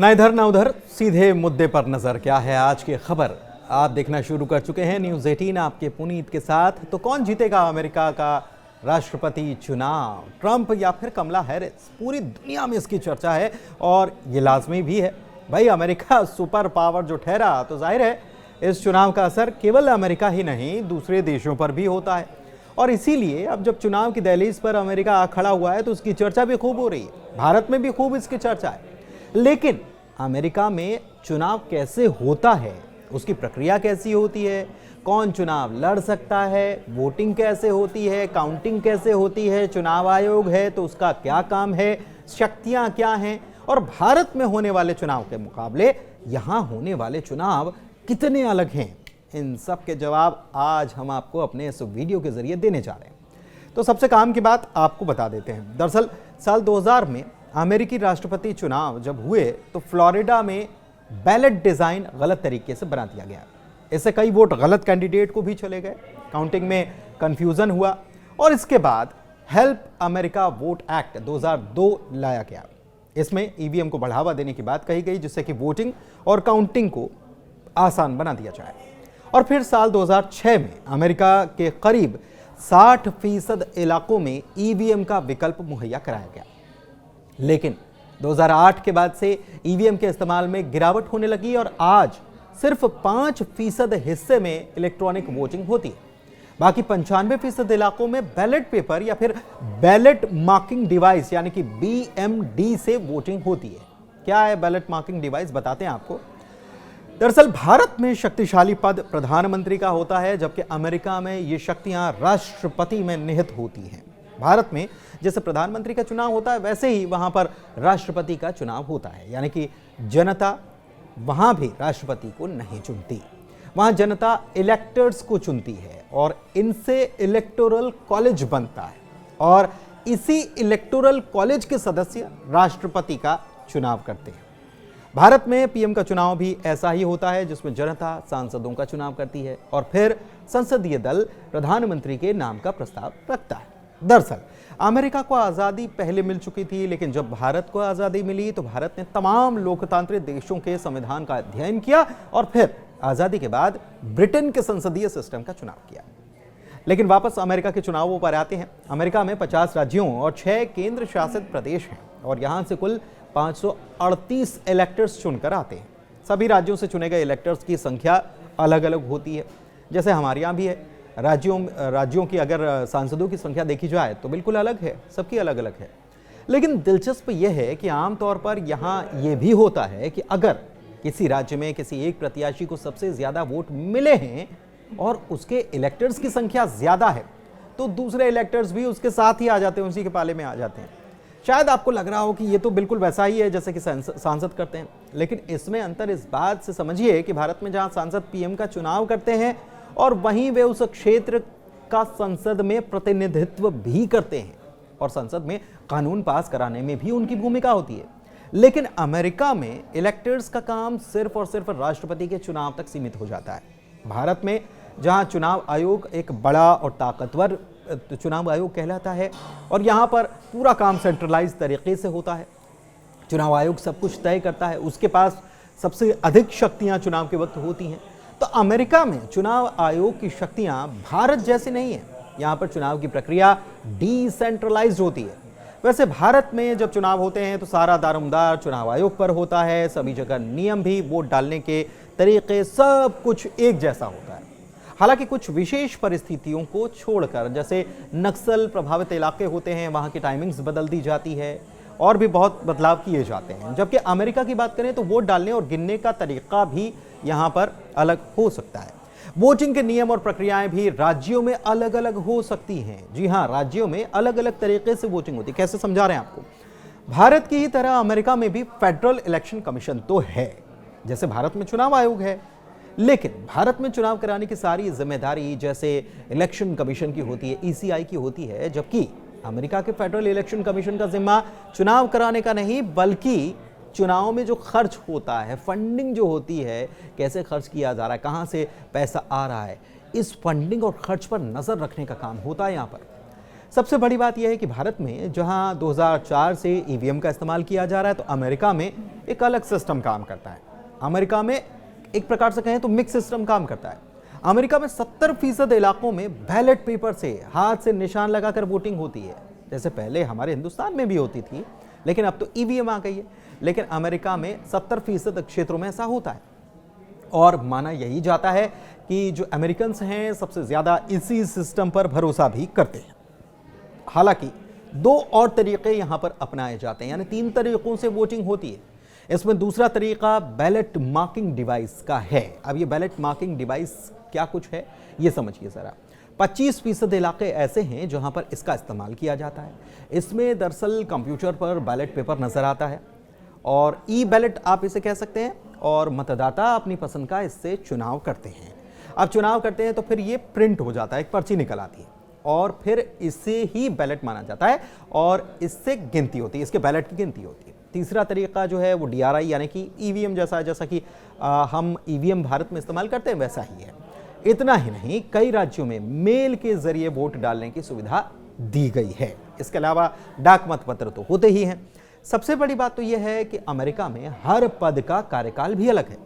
ना इधर ना उधर, सीधे मुद्दे पर नजर। क्या है आज की खबर? आप देखना शुरू कर चुके हैं न्यूज़ 18 आपके पुनीत के साथ। तो कौन जीतेगा अमेरिका का राष्ट्रपति चुनाव, ट्रंप या फिर कमला हैरिस? पूरी दुनिया में इसकी चर्चा है और ये लाजमी भी है। भाई, अमेरिका सुपर पावर जो ठहरा तो जाहिर है इस चुनाव का असर केवल अमेरिका ही नहीं दूसरे देशों पर भी होता है। और इसीलिए अब जब चुनाव की दहलीज पर अमेरिका आ खड़ा हुआ है तो उसकी चर्चा भी खूब हो रही है। भारत में भी खूब इसकी चर्चा है। लेकिन अमेरिका में चुनाव कैसे होता है, उसकी प्रक्रिया कैसी होती है, कौन चुनाव लड़ सकता है, वोटिंग कैसे होती है, काउंटिंग कैसे होती है, चुनाव आयोग है तो उसका क्या काम है, शक्तियां क्या हैं, और भारत में होने वाले चुनाव के मुकाबले यहां होने वाले चुनाव कितने अलग हैं, इन सब के जवाब आज हम आपको अपने इस वीडियो के जरिए देने जा रहे हैं। तो सबसे काम की बात आपको बता देते हैं। दरअसल साल 2000 में अमेरिकी राष्ट्रपति चुनाव जब हुए तो फ्लोरिडा में बैलेट डिजाइन गलत तरीके से बना दिया गया। इससे कई वोट गलत कैंडिडेट को भी चले गए, काउंटिंग में कंफ्यूजन हुआ और इसके बाद हेल्प अमेरिका वोट एक्ट 2002 लाया गया। इसमें ईवीएम को बढ़ावा देने की बात कही गई जिससे कि वोटिंग और काउंटिंग को आसान बना दिया जाए। और फिर साल 2006 में अमेरिका के करीब 60% इलाकों में ईवीएम का विकल्प मुहैया कराया गया। लेकिन 2008 के बाद से ईवीएम के इस्तेमाल में गिरावट होने लगी और आज सिर्फ 5% हिस्से में इलेक्ट्रॉनिक वोटिंग होती है। बाकी 95% इलाकों में बैलेट पेपर या फिर बैलेट मार्किंग डिवाइस यानी कि BMD से वोटिंग होती है। क्या है बैलेट मार्किंग डिवाइस, बताते हैं आपको। दरअसल भारत में शक्तिशाली पद प्रधानमंत्री का होता है, जबकि अमेरिका में ये शक्तियां राष्ट्रपति में निहित होती हैं। भारत में जैसे प्रधानमंत्री का चुनाव होता है वैसे ही वहां पर राष्ट्रपति का चुनाव होता है, यानी कि जनता वहां भी राष्ट्रपति को नहीं चुनती, वहां जनता इलेक्टर्स को चुनती है और इनसे इलेक्टोरल कॉलेज बनता है और इसी इलेक्टोरल कॉलेज के सदस्य राष्ट्रपति का चुनाव करते हैं। भारत में पीएम का चुनाव भी ऐसा ही होता है जिसमें जनता सांसदों का चुनाव करती है और फिर संसदीय दल प्रधानमंत्री के नाम का प्रस्ताव रखता है। दरअसल अमेरिका को आज़ादी पहले मिल चुकी थी, लेकिन जब भारत को आज़ादी मिली तो भारत ने तमाम लोकतांत्रिक देशों के संविधान का अध्ययन किया और फिर आज़ादी के बाद ब्रिटेन के संसदीय सिस्टम का चुनाव किया। लेकिन वापस अमेरिका के चुनावों पर आते हैं। अमेरिका में 50 राज्यों और 6 केंद्र शासित प्रदेश हैं और यहाँ से कुल 538 इलेक्टर्स चुनकर आते हैं। सभी राज्यों से चुने गए इलेक्टर्स की संख्या अलग अलग होती है, जैसे हमारे यहाँ भी है। राज्यों की अगर सांसदों की संख्या देखी जाए तो बिल्कुल अलग है, सबकी अलग अलग है। लेकिन दिलचस्प यह है कि आमतौर पर यहाँ ये भी होता है कि अगर किसी राज्य में किसी एक प्रत्याशी को सबसे ज्यादा वोट मिले हैं और उसके इलेक्टर्स की संख्या ज्यादा है तो दूसरे इलेक्टर्स भी उसके साथ ही आ जाते हैं, उसी के पाले में आ जाते हैं। शायद आपको लग रहा हो कि ये तो बिल्कुल वैसा ही है जैसे कि सांसद करते हैं, लेकिन इसमें अंतर इस बात से समझिए कि भारत में जहां सांसद पीएम का चुनाव करते हैं और वहीं वे उस क्षेत्र का संसद में प्रतिनिधित्व भी करते हैं और संसद में कानून पास कराने में भी उनकी भूमिका होती है। लेकिन अमेरिका में इलेक्टर्स का काम सिर्फ और सिर्फ राष्ट्रपति के चुनाव तक सीमित हो जाता है। भारत में जहां चुनाव आयोग एक बड़ा और ताकतवर चुनाव आयोग कहलाता है और यहां पर पूरा काम सेंट्रलाइज तरीके से होता है। चुनाव आयोग सब कुछ तय करता है, उसके पास सबसे अधिक शक्तियां चुनाव के वक्त होती हैं। तो अमेरिका में चुनाव आयोग की शक्तियां भारत जैसी नहीं है। यहां पर चुनाव की प्रक्रिया डिसेंट्रलाइज्ड होती है। वैसे भारत में जब चुनाव होते हैं तो सारा दारोमदार चुनाव आयोग पर होता है, सभी जगह नियम भी, वोट डालने के तरीके, सब कुछ एक जैसा होता है। हालांकि कुछ विशेष परिस्थितियों को छोड़कर, जैसे नक्सल प्रभावित इलाके होते हैं, वहां की टाइमिंग्स बदल दी जाती है और भी बहुत बदलाव किए जाते हैं। जबकि अमेरिका की बात करें तो वोट डालने और गिनने का तरीका भी यहां पर अलग हो सकता है। वोटिंग के नियम और प्रक्रियाएं भी राज्यों में अलग अलग हो सकती हैं। जी हां, राज्यों में अलग अलग तरीके से वोटिंग होती है। कैसे समझा रहे हैं आपको? भारत की ही तरह अमेरिका में भी फेडरल इलेक्शन कमीशन तो है, जैसे भारत में चुनाव आयोग है, लेकिन भारत में चुनाव कराने की सारी जिम्मेदारी जैसे इलेक्शन कमीशन की होती है, ECI की होती है, जबकि अमेरिका के फेडरल इलेक्शन कमीशन का जिम्मा चुनाव कराने का नहीं बल्कि चुनाव में जो खर्च होता है, फंडिंग जो होती है, कैसे खर्च किया जा रहा है, कहां से पैसा आ रहा है, इस फंडिंग और खर्च पर नजर रखने का काम होता है यहां पर। सबसे बड़ी बात यह है कि भारत में जहां 2004 से ईवीएम का इस्तेमाल किया जा रहा है, तो अमेरिका में एक अलग सिस्टम काम करता है। अमेरिका में एक प्रकार से कहें तो मिक्स सिस्टम काम करता है। अमेरिका में 70% इलाकों में बैलेट पेपर से हाथ से निशान लगाकर वोटिंग होती है, जैसे पहले हमारे हिंदुस्तान में भी होती थी, लेकिन अब तो ईवीएम आ गई है। लेकिन अमेरिका में 70% क्षेत्रों में ऐसा होता है और माना यही जाता है कि जो अमेरिकन्स हैं सबसे ज्यादा इसी सिस्टम पर भरोसा भी करते हैं। हालांकि दो और तरीके यहां पर अपनाए जाते हैं, यानी 3 तरीकों से वोटिंग होती है। इसमें दूसरा तरीका बैलेट मार्किंग डिवाइस का है। अब ये बैलेट मार्किंग डिवाइस क्या कुछ है ये समझिए जरा। 25% इलाके ऐसे हैं जहां पर इसका इस्तेमाल किया जाता है। इसमें दरअसल कंप्यूटर पर बैलेट पेपर नजर आता है और ई बैलेट आप इसे कह सकते हैं, और मतदाता अपनी पसंद का इससे चुनाव करते हैं। अब चुनाव करते हैं तो फिर ये प्रिंट हो जाता है, एक पर्ची निकल आती है और फिर इसे ही बैलेट माना जाता है और इससे गिनती होती है, इसके बैलेट की गिनती होती है। तीसरा तरीका जो है वो डीआरआई यानी कि ईवीएम जैसा है, जैसा कि हम ईवीएम भारत में इस्तेमाल करते हैं वैसा ही है। इतना ही नहीं, कई राज्यों में मेल के जरिए वोट डालने की सुविधा दी गई है। इसके अलावा डाक मत पत्र तो होते ही हैं। सबसे बड़ी बात तो यह है कि अमेरिका में हर पद का कार्यकाल भी अलग है।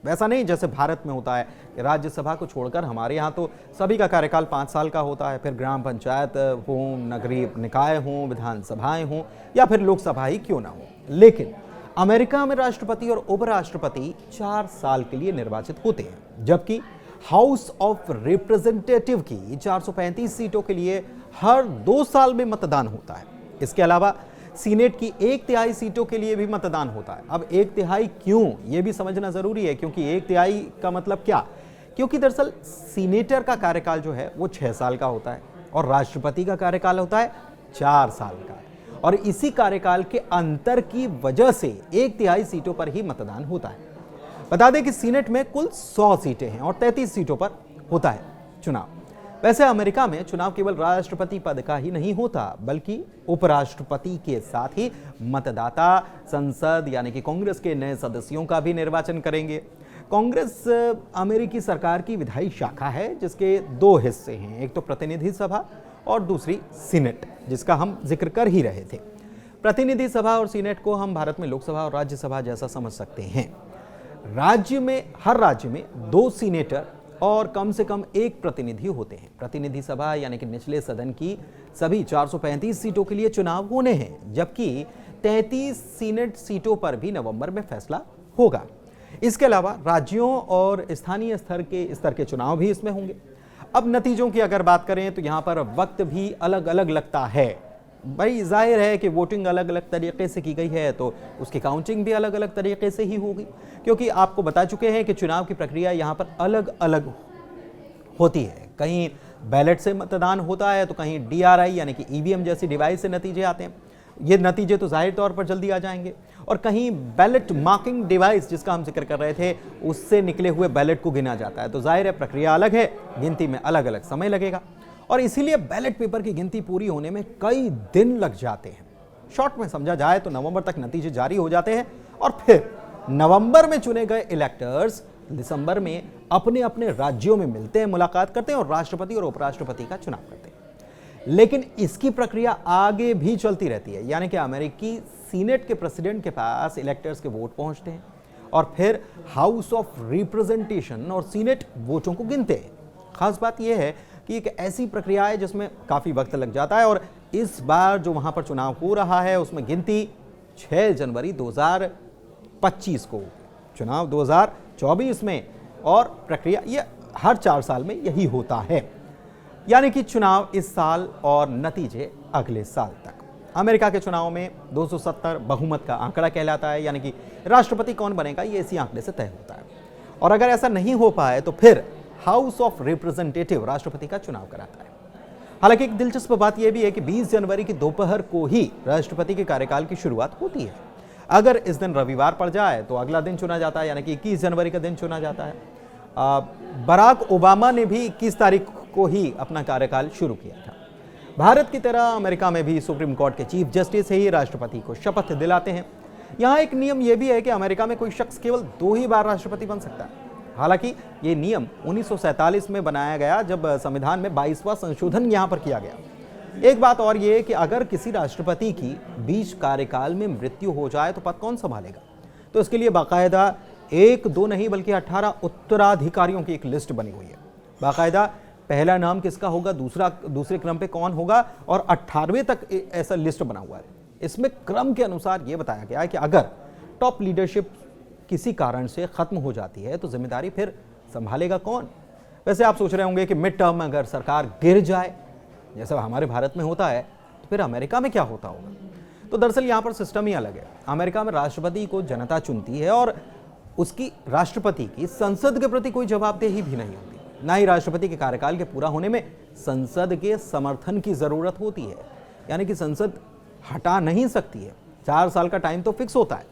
वैसा नहीं जैसे भारत में होता है कि राज्यसभा को छोड़कर हमारे यहाँ तो सभी का कार्यकाल 5 साल का होता है, फिर ग्राम पंचायत हो, नगरीय निकाय हो, विधानसभाएं हों या फिर लोकसभा ही क्यों ना हो। लेकिन अमेरिका में राष्ट्रपति और उपराष्ट्रपति 4 साल के लिए निर्वाचित होते हैं, जबकि हाउस ऑफ रिप्रेजेंटेटिव की 435 सीटों के लिए हर 2 साल में मतदान होता है। इसके अलावा सीनेट की 1/3 सीटों के लिए भी मतदान होता है। अब 1/3 क्यों, यह भी समझना जरूरी है, क्योंकि 1/3 का मतलब क्या, क्योंकि दरअसल सीनेटर का कार्यकाल जो है वो 6 साल का होता है और राष्ट्रपति का कार्यकाल होता है 4 साल का, और इसी कार्यकाल के अंतर की वजह से 1/3 सीटों पर ही मतदान होता है। बता दें कि सीनेट में कुल 100 सीटें हैं और 33 सीटों पर होता है चुनाव। वैसे अमेरिका में चुनाव केवल राष्ट्रपति पद का ही नहीं होता, बल्कि उपराष्ट्रपति के साथ ही मतदाता संसद यानी कि कांग्रेस के नए सदस्यों का भी निर्वाचन करेंगे। कांग्रेस अमेरिकी सरकार की विधायी शाखा है, जिसके 2 हिस्से हैं, एक तो प्रतिनिधि सभा और दूसरी सीनेट, जिसका हम जिक्र कर ही रहे थे। प्रतिनिधि सभा और सीनेट को हम भारत में लोकसभा और राज्यसभा जैसा समझ सकते हैं। हर राज्य में 2 सीनेटर और कम से कम 1 प्रतिनिधि होते हैं। प्रतिनिधि सभा यानी कि निचले सदन की सभी 435 सीटों के लिए चुनाव होने हैं, जबकि 33 सीनेट सीटों पर भी नवंबर में फैसला होगा। इसके अलावा राज्यों और स्थानीय स्तर के चुनाव भी इसमें होंगे। अब नतीजों की अगर बात करें तो यहाँ पर वक्त भी अलग अलग लगता है। भाई जाहिर है कि वोटिंग अलग अलग तरीके से की गई है तो उसकी काउंटिंग भी अलग अलग तरीके से ही होगी, क्योंकि आपको बता चुके हैं कि चुनाव की प्रक्रिया यहाँ पर अलग अलग होती है। कहीं बैलेट से मतदान होता है तो कहीं डीआरआई यानी कि ईवीएम जैसी डिवाइस से नतीजे आते हैं। ये नतीजे तो जाहिर तौर पर जल्दी आ जाएंगे, और कहीं बैलेट मार्किंग डिवाइस जिसका हम जिक्र कर रहे थे उससे निकले हुए बैलेट को गिना जाता है। तो जाहिर है प्रक्रिया अलग है, गिनती में अलग अलग समय लगेगा, और इसीलिए बैलेट पेपर की गिनती पूरी होने में कई दिन लग जाते हैं। शॉर्ट में समझा जाए तो नवंबर तक नतीजे जारी हो जाते हैं और फिर नवंबर में चुने गए इलेक्टर्स दिसंबर में अपने अपने राज्यों में मिलते हैं, मुलाकात करते हैं और राष्ट्रपति और उपराष्ट्रपति का चुनाव करते हैं। लेकिन इसकी प्रक्रिया आगे भी चलती रहती है, यानी कि अमेरिकी सीनेट के प्रेसिडेंट के पास इलेक्टर्स के वोट पहुंचते हैं और फिर हाउस ऑफ रिप्रेजेंटेशन और सीनेट वोटों को गिनते हैं। खास बात यह है कि एक ऐसी प्रक्रिया है जिसमें काफी वक्त लग जाता है, और इस बार जो वहां पर चुनाव हो रहा है उसमें गिनती 6 जनवरी 2025 को, चुनाव 2024 में, और प्रक्रिया ये हर 4 साल में यही होता है, यानी कि चुनाव इस साल और नतीजे अगले साल तक। अमेरिका के चुनाव में 270 बहुमत का आंकड़ा कहलाता है, यानी कि राष्ट्रपति कौन बनेगा ये इसी आंकड़े से तय होता है, और अगर ऐसा नहीं हो पाए तो फिर हाउस ऑफ रिप्रेजेंटेटिव राष्ट्रपति का चुनाव कराता है। हालांकि एक दिलचस्प बात यह भी है कि 20 जनवरी की दोपहर को ही राष्ट्रपति के कार्यकाल की शुरुआत होती है। अगर इस दिन रविवार पड़ जाए तो अगला दिन चुना जाता है, यानी कि 21 जनवरी का दिन चुना जाता है। बराक ओबामा ने भी 21 तारीख को ही अपना कार्यकाल शुरू किया था। भारत की तरह अमेरिका में भी सुप्रीम कोर्ट के चीफ जस्टिस ही राष्ट्रपति को शपथ दिलाते हैं। यहाँ एक नियम यह भी है कि अमेरिका में कोई शख्स केवल 2 ही बार राष्ट्रपति बन सकता है। हालांकि ये नियम 1947 में बनाया गया, जब संविधान में 22वां संशोधन यहां पर किया गया। एक बात और ये कि अगर किसी राष्ट्रपति की 20 कार्यकाल में मृत्यु हो जाए तो पद कौन संभालेगा? तो इसके लिए बाकायदा एक दो नहीं बल्कि 18 उत्तराधिकारियों की एक लिस्ट बनी हुई है। बाकायदा पहला नाम किसका होगा, दूसरे क्रम पे कौन होगा और 18वें तक ऐसा लिस्ट बना हुआ है। इसमें क्रम के अनुसार ये बताया गया है कि अगर टॉप लीडरशिप किसी कारण से खत्म हो जाती है तो जिम्मेदारी फिर संभालेगा कौन? वैसे आप सोच रहे होंगे कि मिड टर्म में अगर सरकार गिर जाए जैसा हमारे भारत में होता है तो फिर अमेरिका में क्या होता होगा? तो दरअसल यहाँ पर सिस्टम ही अलग है। अमेरिका में राष्ट्रपति को जनता चुनती है और उसकी राष्ट्रपति की संसद के प्रति कोई जवाबदेही भी नहीं होती। ना ही राष्ट्रपति के कार्यकाल के पूरा होने में संसद के समर्थन की जरूरत होती है, यानी कि संसद हटा नहीं सकती है। 4 साल का टाइम तो फिक्स होता है।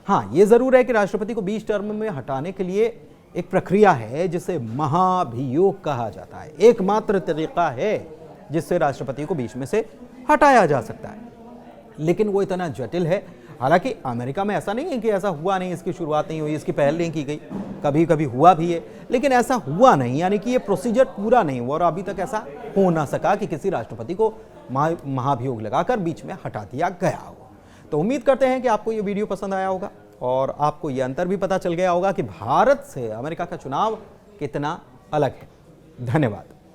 हाँ, ये जरूर है कि राष्ट्रपति को 20 टर्म में हटाने के लिए एक प्रक्रिया है जिसे महाभियोग कहा जाता है। एकमात्र तरीका है जिससे राष्ट्रपति को बीच में से हटाया जा सकता है, लेकिन वो इतना जटिल है। हालांकि अमेरिका में ऐसा नहीं है कि ऐसा हुआ नहीं, इसकी शुरुआत नहीं हुई, इसकी पहल नहीं की गई, कभी कभी हुआ भी है, लेकिन ऐसा हुआ नहीं, यानी कि ये प्रोसीजर पूरा नहीं हुआ और अभी तक ऐसा हो ना सका कि किसी राष्ट्रपति को महाभियोग लगाकर बीच में हटा दिया गया हो। तो उम्मीद करते हैं कि आपको ये वीडियो पसंद आया होगा और आपको ये अंतर भी पता चल गया होगा कि भारत से अमेरिका का चुनाव कितना अलग है। धन्यवाद।